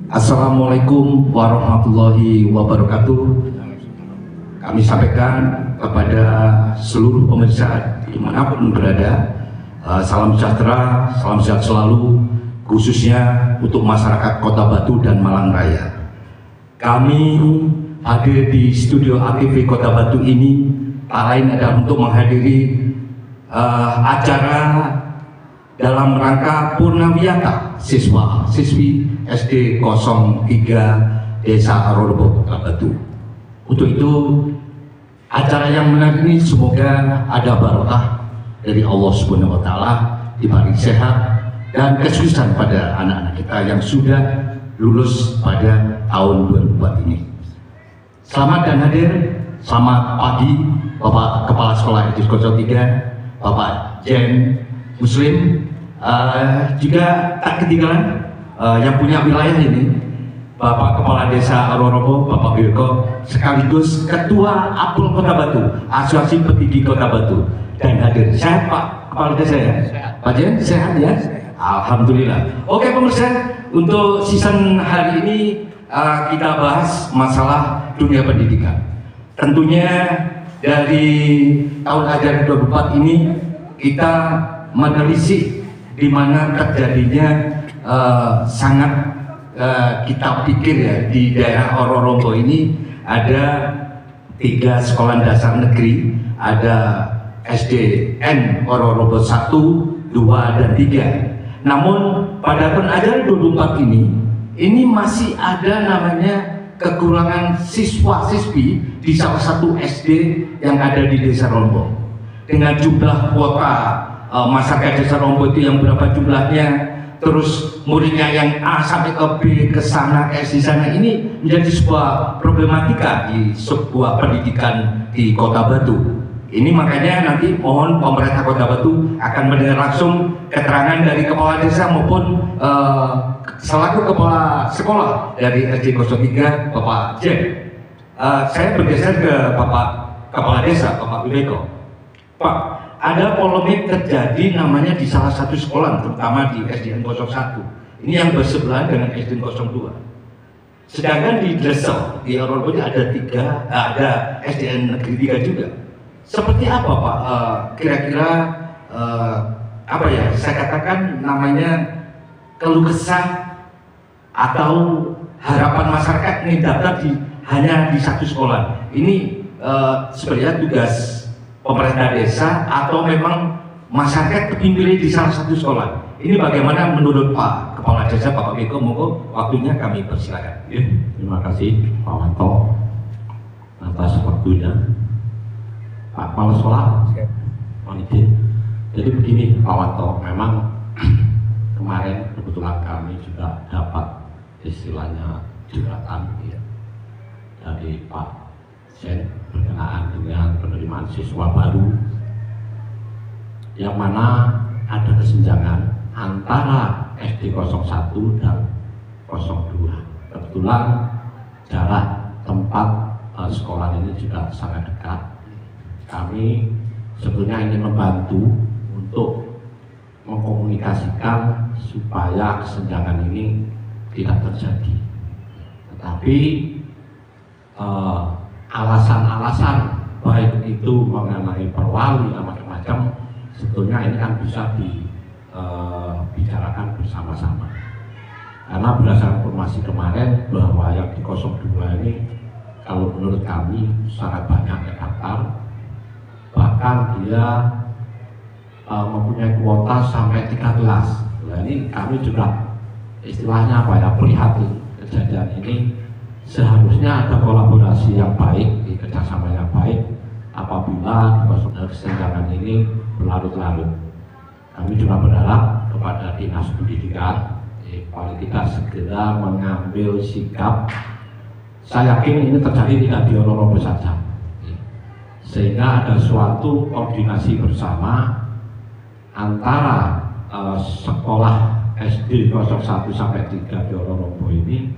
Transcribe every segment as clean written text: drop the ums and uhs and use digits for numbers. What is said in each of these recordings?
Assalamualaikum warahmatullahi wabarakatuh. Kami sampaikan kepada seluruh pemirsa dimanapun berada, salam sejahtera, salam sehat selalu, khususnya untuk masyarakat Kota Batu dan Malang Raya. Kami hadir di studio ATV Kota Batu ini tak lain adalah untuk menghadiri acara dalam rangka Purnawiyata siswa-siswi SD 03 Desa Arorobo Kota Batu. Untuk itu, acara yang menarik ini semoga ada barokah dari Allah Subhanahu wa Ta'ala, diberi sehat dan kesuksesan pada anak-anak kita yang sudah lulus pada tahun 2004 ini. Selamat dan hadir, selamat pagi Bapak Kepala Sekolah SD 03, Bapak Jen Muslim, juga tak ketinggalan yang punya wilayah ini, Bapak Kepala Desa Arorobo, Bapak Wilko, sekaligus Ketua Apul Kota Batu, Asosiasi Pendidik Kota Batu, dan hadir. Sehat Pak Kepala Desa ya? Pak Jen, sehat ya? Alhamdulillah. Oke pemirsa, untuk season hari ini kita bahas masalah dunia pendidikan. Tentunya dari tahun ajaran 2004 ini kita menelisik di mana terjadinya sangat kita pikir ya, di daerah Arorobo ini ada 3 sekolah dasar negeri, ada SDN Arorobo 1, 2, dan 3. Namun pada tahun ajaran 2004 ini masih ada namanya kekurangan siswa-siswi di salah satu SD yang ada di Desa Rombo. Dengan jumlah kuota masyarakat Desa Rombo itu yang berapa jumlahnya, terus muridnya yang A sampai ke B, ke sana, ke S di sana, ini menjadi sebuah problematika di sebuah pendidikan di Kota Batu. Ini makanya nanti mohon pemerintah Kota Batu akan mendengar langsung keterangan dari kepala desa maupun selaku kepala sekolah dari SD 03, Bapak Jen. Saya bergeser ke Bapak Kepala Desa, Bapak Wilko. Pak, ada polemik terjadi namanya di salah satu sekolah, terutama di SDN 01. Ini yang bersebelahan dengan SDN 02. Sedangkan di Dresel, di Arorobo ada SDN Negeri 3 juga. Seperti apa Pak? Kira-kira apa ya? Saya katakan namanya keluh kesah atau harapan masyarakat ini daftar hanya di satu sekolah. Ini sebenarnya tugas pemerintah desa atau memang masyarakat kepingin di salah satu sekolah. Ini bagaimana menurut Pak Kepala Desa, Bapak Beko? Monggo waktunya kami persilakan. Ya, terima kasih Pak Wanto atas waktunya. Pak Kepala Sekolah, mohon izin. Jadi begini Pak Wanto, memang kemarin kebetulan kami juga dapat istilahnya curhatan ya, dari Pak Sen berkenaan dengan penerimaan siswa baru yang mana ada kesenjangan antara SD 01 dan 02. Kebetulan jarak tempat sekolah ini juga sangat dekat. Kami sebetulnya ingin membantu untuk mengkomunikasikan supaya kesenjangan ini tidak terjadi. Tetapi alasan-alasan baik itu mengenai perwali dan macam-macam sebetulnya ini kan bisa dibicarakan bersama-sama. Karena berdasarkan informasi kemarin bahwa yang di 02 ini kalau menurut kami sangat banyak yang daftar, bahkan dia mempunyai kuota sampai 13. Nah ini kami juga istilahnya apa ya, prihatin kejadian ini. Seharusnya ada kolaborasi yang baik, kerjasama yang baik apabila kesenjangan ini berlarut-larut. Kami juga berharap kepada Dinas Pendidikan paling tidak segera mengambil sikap. Saya yakin ini terjadi tidak di Arorobo saja, sehingga ada suatu koordinasi bersama antara sekolah SD 01 sampai 3 di Arorobo ini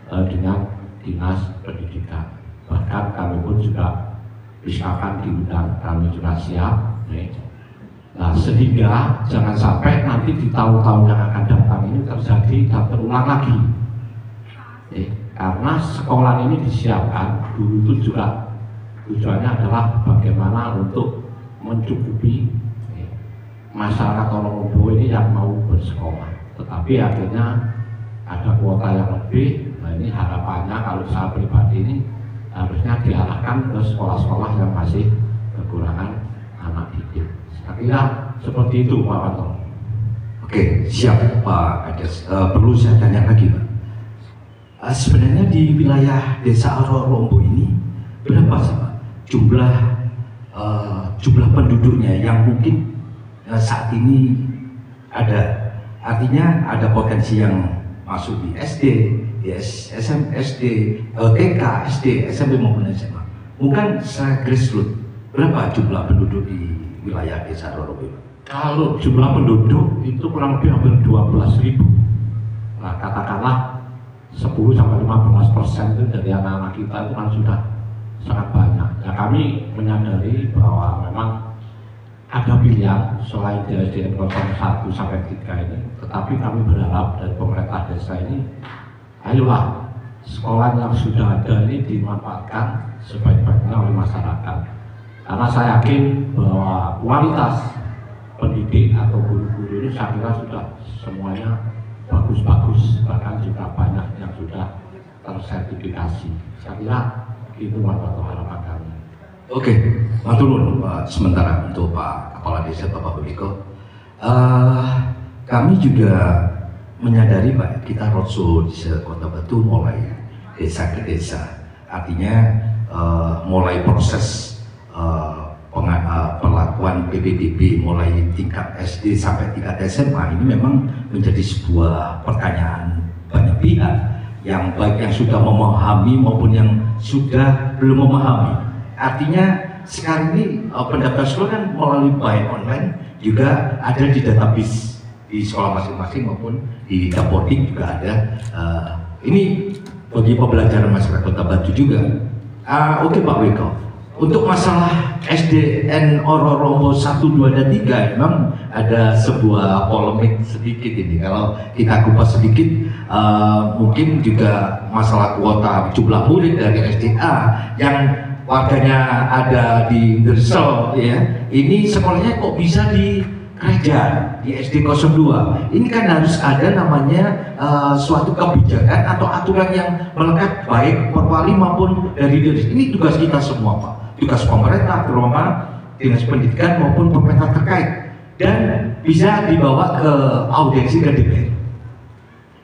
dengan Dinas Pendidikan. Bahkan kami pun juga misalkan diundang, kami juga siap. Nah, sehingga jangan sampai nanti di tahun-tahun yang akan datang ini terjadi dan terulang lagi. Karena sekolah ini disiapkan dulu itu juga tujuannya adalah bagaimana untuk mencukupi masyarakat Ororombo ini yang mau bersekolah. Tetapi akhirnya ada kuota yang lebih. Nah ini harapannya kalau saya pribadi ini harusnya diarahkan ke sekolah-sekolah yang masih kekurangan anak didik. Saya kira seperti itu Pak Wanto. Oke, siap Pak Kades. Perlu saya tanya lagi Pak. Sebenarnya di wilayah Desa Ororombo ini berapa sih Pak jumlah penduduknya yang mungkin saat ini ada, artinya ada potensi yang masuk di SD, di SD, TK, SD, SMP maupun SMA. Mungkin secara grassroots berapa jumlah penduduk di wilayah Desa Ororombo? Kalau jumlah penduduk itu kurang lebih hampir 12.000. Nah katakanlah 10-15% itu dari anak-anak kita itu kan sudah sangat banyak. Ya kami menyadari bahwa memang ada pilihan selain di SDN 01 sampai 3 ini, tetapi kami berharap dari pemerintah desa ini, ayolah sekolah yang sudah ada ini dimanfaatkan sebaik-baiknya oleh masyarakat. Karena saya yakin bahwa kualitas pendidik atau guru-guru ini saya kira sudah semuanya bagus-bagus, bahkan juga banyak yang sudah tersertifikasi. Saya kira itu harapan kami. Oke, matur Pak. Sementara untuk Pak Kepala Desa Bapak Budiko, kami juga menyadari Pak, kita roadshow di Kota Batu mulai desa ke desa, artinya mulai proses perlakuan PPDB mulai tingkat SD sampai tingkat SMA ini memang menjadi sebuah pertanyaan banyak pihak, yang baik yang sudah memahami maupun yang sudah belum memahami. Artinya sekarang ini pendaftaran sekolah kan melalui baik online, juga ada di database di sekolah masing-masing maupun di Dapodik juga ada. Ini bagi pembelajaran masyarakat Kota Batu juga. Oke Pak Weko, untuk masalah SDN Ororombo 1, 2, dan 3 memang ada sebuah polemik sedikit ini. Kalau kita kupas sedikit, mungkin juga masalah kuota jumlah murid dari SDA yang warganya ada di Gersel, ya. Ini sekolahnya kok bisa di Kerajaan, di SD 02. Ini kan harus ada namanya suatu kebijakan atau aturan yang melekat baik Perwali maupun dari diri. Ini tugas kita semua Pak, tugas pemerintah, terutama dinas pendidikan maupun pemerintah terkait, dan bisa dibawa ke audiensi ke DPR.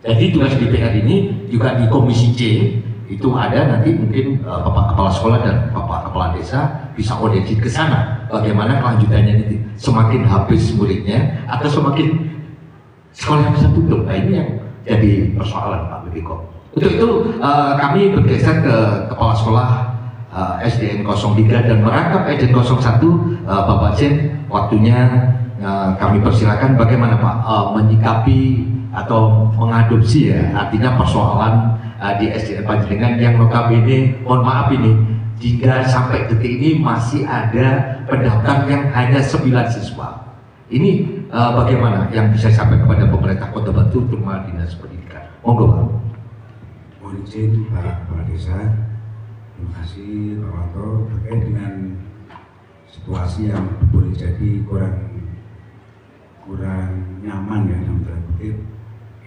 Jadi tugas DPR ini juga di Komisi C itu ada nanti mungkin Bapak Kepala Sekolah dan Bapak Kepala Desa bisa audiensi ke sana bagaimana kelanjutannya nanti, semakin habis muridnya atau semakin sekolah bisa tutup. Nah ini yang jadi persoalan Pak Budiko. Untuk itu kami bergeser ke Kepala Sekolah SDN 03 dan merangkap SDN 01. Bapak Jen, waktunya kami persilakan bagaimana Pak menyikapi atau mengadopsi, ya, artinya persoalan di SDN Panjenengan yang notabene, mohon maaf ini, jika sampai detik ini masih ada pendaftar yang hanya 9 siswa. Ini bagaimana yang bisa sampai kepada pemerintah Kota Batu terutama dinas pendidikan? Monggo Pak. Mohon izin Pak Kepala Desa, terima kasih Pak Wanto, terkait dengan situasi yang boleh jadi kurang nyaman ya dalam tanda kutip.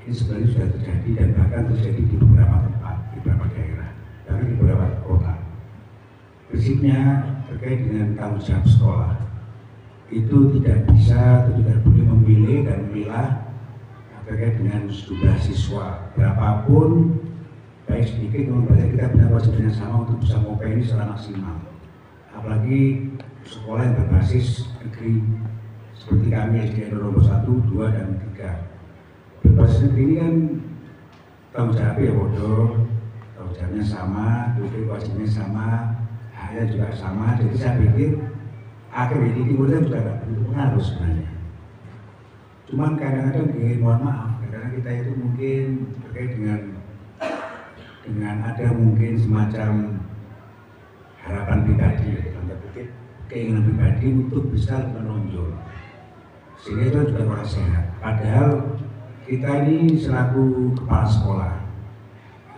Ini sebenarnya sudah terjadi dan bahkan terjadi di beberapa tempat, di beberapa daerah, bahkan di beberapa kota. Prinsipnya terkait dengan tanggung jawab sekolah itu tidak bisa atau tidak boleh memilih dan memilah terkait dengan jumlah siswa berapapun, baik sedikit maupun banyak, kita punya kewajiban yang sama untuk bisa mengupayakan secara maksimal. Apalagi sekolah yang berbasis negeri seperti kami SDN Ororombo 1, 2, dan 3. Berbasis negeri ini kan tanggung jawab ya bodoh, tanggung jawabnya sama, duduk kewajibannya sama, haknya juga sama. Jadi saya pikir akhir ini kemudian juga tidak begitu pengaruh sebenarnya. Cuman kadang-kadang mohon maaf, karena kita itu mungkin terkait dengan ada mungkin semacam harapan pribadi, tanda kutip keinginan pribadi untuk bisa menonjol, sehingga itu juga kurang sehat. Padahal kita ini selaku kepala sekolah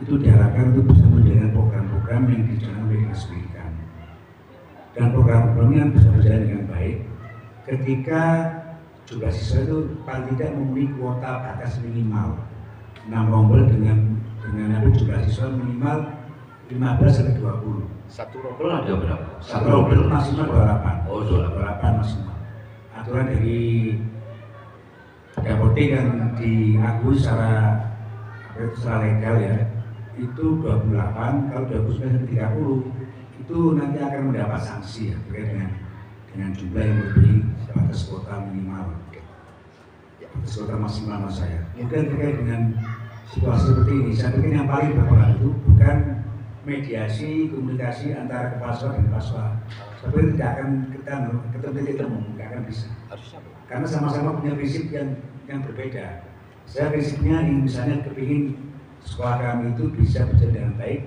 itu diharapkan untuk bisa menjalankan program-program yang dijalankan oleh Dinas Pendidikan. Dan program-program ini bisa berjalan dengan baik ketika jumlah siswa itu paling tidak memenuhi kuota batas minimal 6 rombel dengan jumlah siswa minimal 15 sampai 20. Satu rombel ada berapa? Satu rombel maksimal 28. Oh, 28 maksimal. Aturan dari Dapoti yang diakui secara legal ya, itu 28. Kalau 29 sampai 30 itu nanti akan mendapat sanksi ya, terkait dengan jumlah yang melebihi batas kuota minimal, batas kuota maksimal maksud saya. Kemudian terkait dengan situasi seperti ini, saya pikir yang paling berperan itu bukan mediasi komunikasi antara kepala sekolah dan kepala sekolah. Tapi tidak akan kita ketemu, tidak akan bisa. Karena sama-sama punya prinsip yang berbeda. Saya prinsipnya ingin misalnya kepingin sekolah kami itu bisa berjalan dengan baik,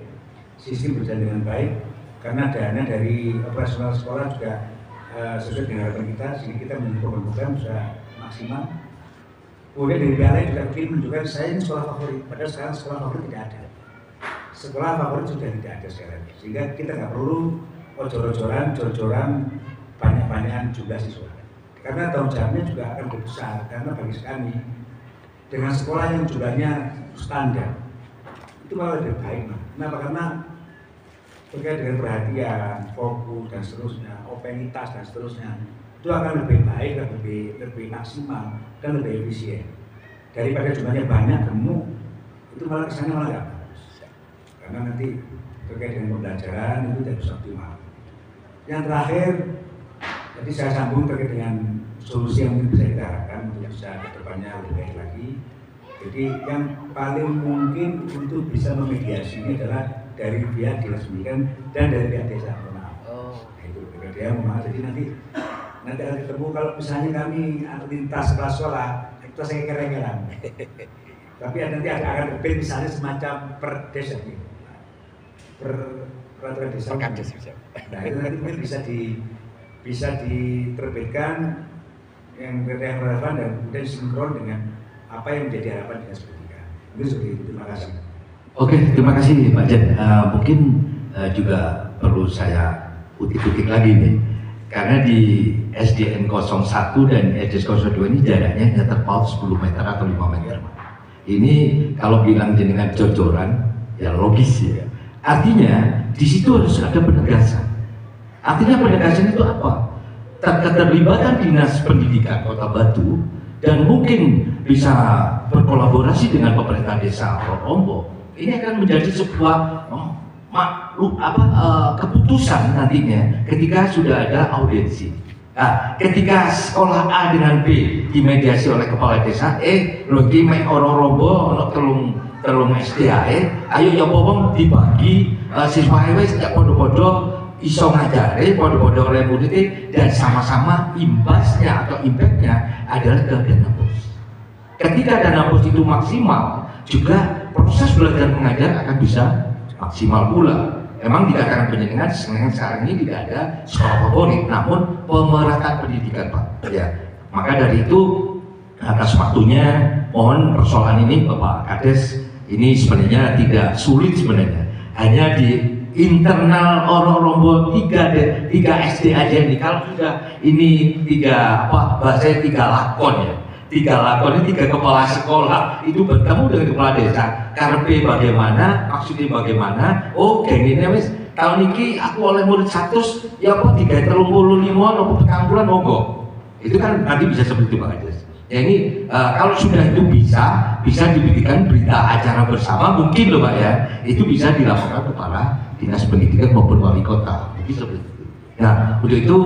sistem berjalan dengan baik, karena dana dari operasional sekolah juga sesuai dengan harapan kita, sehingga kita menunjukkan program bisa maksimal. Kemudian dari pihak lain juga ingin menunjukkan saya ini sekolah favorit, padahal sekarang sekolah favorit tidak ada. Sekolah favorit sudah tidak ada sekarang, sehingga kita nggak perlu jor-joran banyak-banyakan jumlah siswa. Karena tanggung jawabnya juga akan lebih besar, karena bagi kami dengan sekolah yang jumlahnya standar itu malah lebih baik. Kenapa? Karena terkait dengan perhatian, fokus dan seterusnya, openitas dan seterusnya, itu akan lebih baik, lebih maksimal dan lebih efisien daripada jumlahnya banyak gemuk. Itu malah kesannya malah nggak bagus, karena nanti terkait dengan pembelajaran itu tidak bisa optimal. Yang terakhir, jadi saya sambung terkait dengan solusi yang mungkin bisa kita harapkan untuk bisa kedepannya lebih baik lagi. Jadi yang paling mungkin untuk bisa memediasi ini adalah dari pihak Dinas Pendidikan dan dari pihak desa. Nah, itu dia memang. Jadi nanti akan ketemu kalau misalnya kami lintas kelas sekolah itu saya keren-keren. Tapi nanti akan terbit misalnya semacam per desa gitu. Peraturan desa. Nah itu nanti mungkin bisa diterbitkan yang relevan dan kemudian sinkron dengan apa yang menjadi harapan Dinas Pendidikan. Itu seperti itu. Terima kasih. Oke, terima kasih Pak Jen. Mungkin juga perlu saya utik-utik lagi nih, karena di SDN 01 dan SDN 02 ini jaraknya hanya terpaut 10 meter atau 5 meter. Ini kalau bilang jenengan jor-joran, ya logis ya. Artinya di situ harus ada penegasan. Artinya penegasan itu apa? Keterlibatan Dinas Pendidikan Kota Batu dan mungkin bisa berkolaborasi dengan pemerintah desa Lombok. Ini akan menjadi sebuah keputusan nantinya ketika sudah ada audiensi. Nah, ketika sekolah A dengan B dimediasi oleh kepala desa, lo iki mek ora rombo ono telung SDA, ayo ya wong dibagi siswa wis sejak podo-podo iso ngajari, podo-podo oleh murid dan sama-sama imbasnya atau impactnya adalah ke dana bos. Ketika dana bos itu maksimal, juga proses belajar mengajar akan bisa maksimal pula. Memang dikatakan penjenengan sekarang ini tidak ada sekolah favorit, namun pemerataan pendidikan Pak. Ya, maka dari itu atas waktunya mohon persoalan ini Bapak Kades ini sebenarnya tidak sulit sebenarnya, hanya di internal Ororombo 3 SD aja nih. Kalau sudah ini 3 bahasanya 3 lakon ya. 3 lakon ini 3 kepala sekolah itu bertemu dengan kepala desa. Karpe bagaimana, maksudnya bagaimana? Oh, gengine wis tahun ini aku oleh murid 100 ya kok 335 atau petanggulan monggo. Itu kan nanti bisa seperti itu Pak Kades. Ya ini kalau sudah itu bisa dibikin berita acara bersama mungkin loh Pak ya. Itu bisa dilaporkan kepada Dinas Pendidikan maupun wali kota, mungkin seperti itu. Nah untuk itu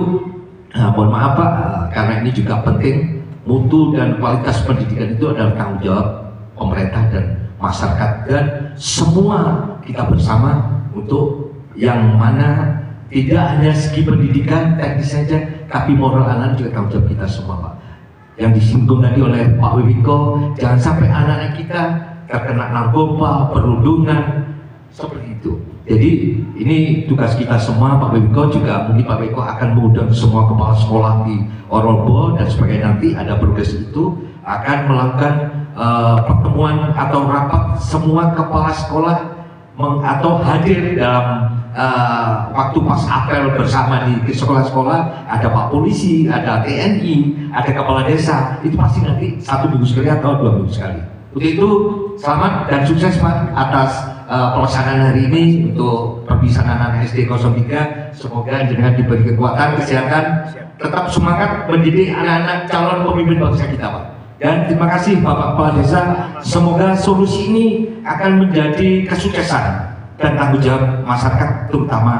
mohon maaf Pak, karena ini juga penting, mutu dan kualitas pendidikan itu adalah tanggung jawab pemerintah dan masyarakat dan semua kita bersama untuk yang mana tidak hanya segi pendidikan teknis saja, tapi moral anak juga tanggung jawab kita semua Pak. Yang disinggung tadi oleh Pak Wiwiko, jangan sampai anak-anak kita terkena narkoba, perundungan, seperti itu. Jadi ini tugas kita semua. Pak Wiwiko juga mungkin Pak Wiwiko akan mengundang semua kepala sekolah di Orombo dan sebagainya, nanti ada progres itu akan melakukan pertemuan atau rapat semua kepala sekolah atau hadir dalam waktu pas apel bersama di sekolah-sekolah, ada Pak Polisi, ada TNI, ada Kepala Desa, itu pasti nanti 1 minggu sekali atau 2 minggu sekali. Untuk itu selamat dan sukses Pak atas pelaksanaan hari ini untuk perpisahan anak SD 03. Semoga jenengan diberi kekuatan, kesehatan, tetap semangat mendidik anak-anak calon pemimpin bangsa kita Pak. Dan terima kasih Bapak Kepala Desa, semoga solusi ini akan menjadi kesuksesan dan tanggung jawab masyarakat, terutama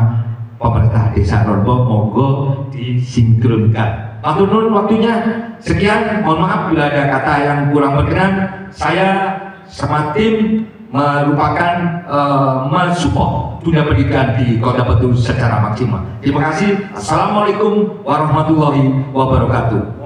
pemerintah Desa Rorobo. Monggo disinkronkan. Matur nuwun waktunya. Sekian, mohon maaf bila ada kata yang kurang berkenan. Saya sama tim merupakan mensupport dunia pendidikan di Kota Batu secara maksimal. Terima kasih. Assalamualaikum warahmatullahi wabarakatuh.